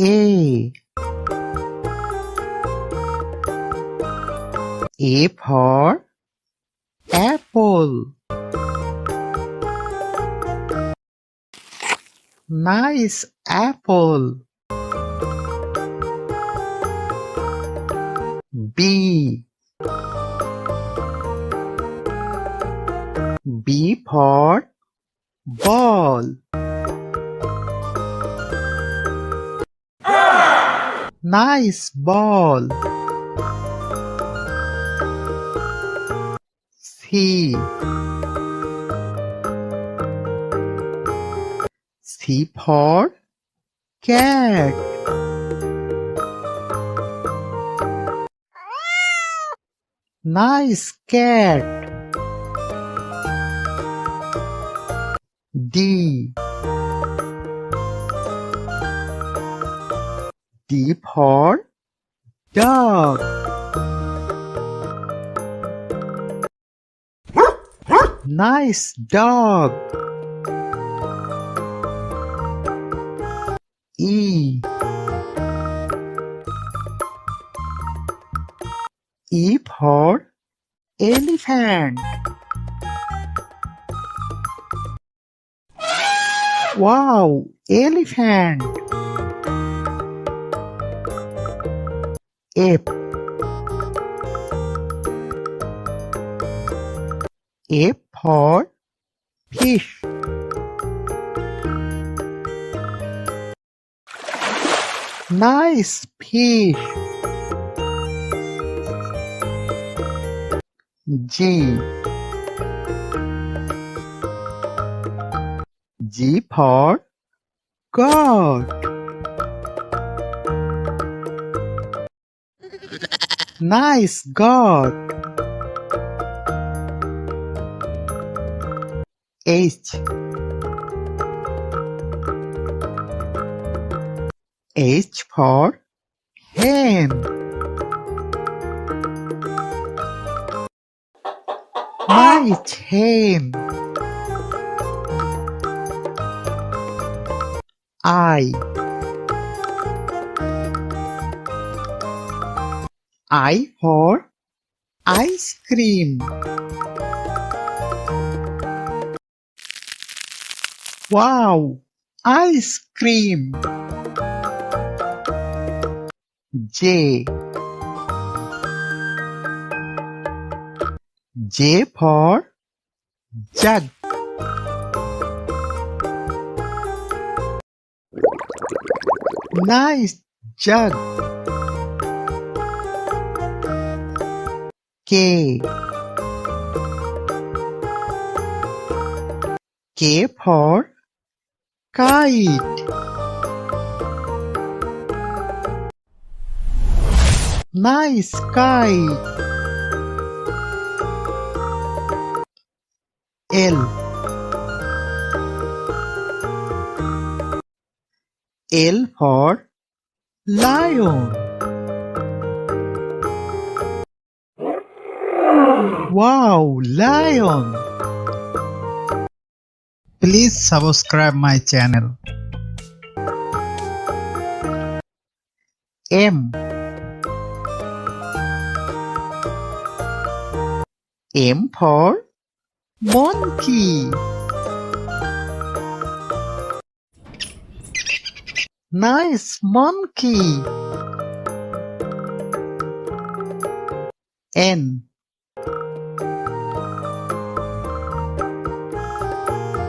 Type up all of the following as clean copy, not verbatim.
A. A for apple. Nice apple. B. B for ball. Nice ball. C. C for cat. Nice cat. D. D for dog. Nice dog. E. E for elephant. Wow, elephant. F. F for fish. Nice fish. G. G for goat. Nice goat. H. H for hen. Nice hen. I. I for ice cream. Wow, ice cream. J. J for jug. Nice jug. K. K for kite. Nice kite. L. L for lion. Wow, lion. Please subscribe my channel. M. M for monkey. Nice monkey. N.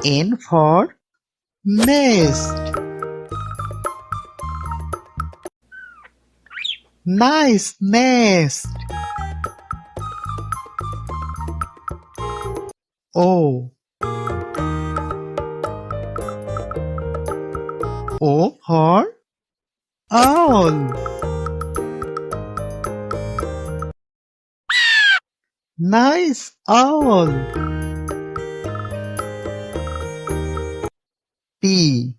N for nest. Nice nest. O. O for owl. Nice owl. P.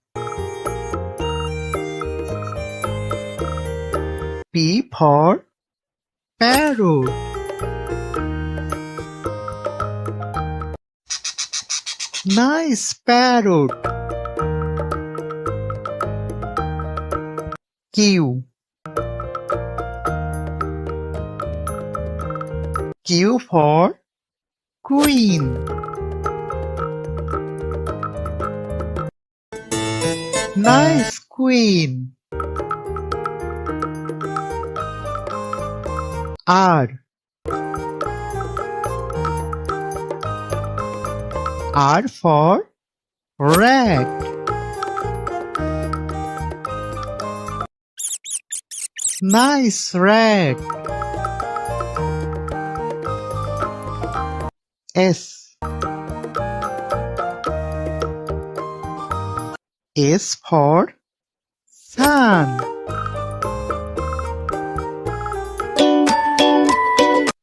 P for parrot. Nice parrot. Q. Q for Queen. Nice queen. R. R for rat. Nice rat. S. S for sun.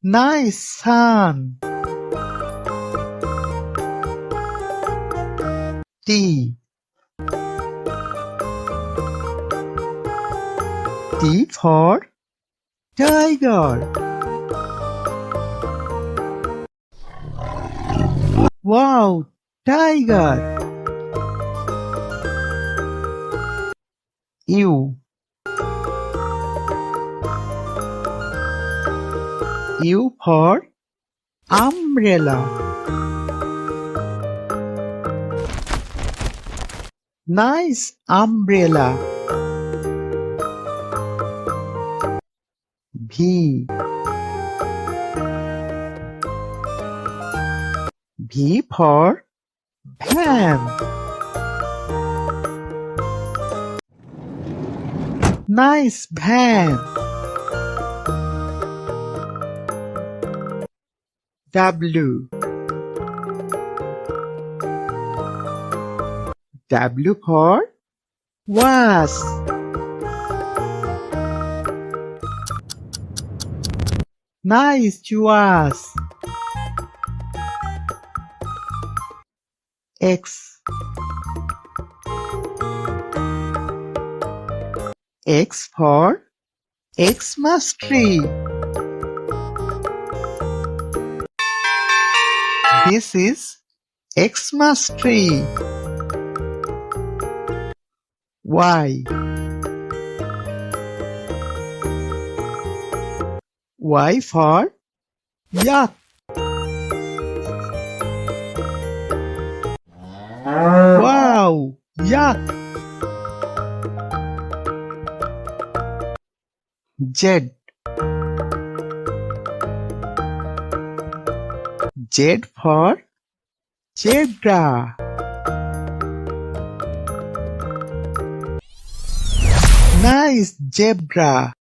Nice sun. T. T for tiger. Wow, tiger. U. U for umbrella. Nice umbrella. V. V for van. Nice van. W. W for wasp. Nice wasp. X. X for Xmas tree. This is Xmas tree. Y. Y for yak. Wow, yak. Z. Z for zebra. Nice zebra.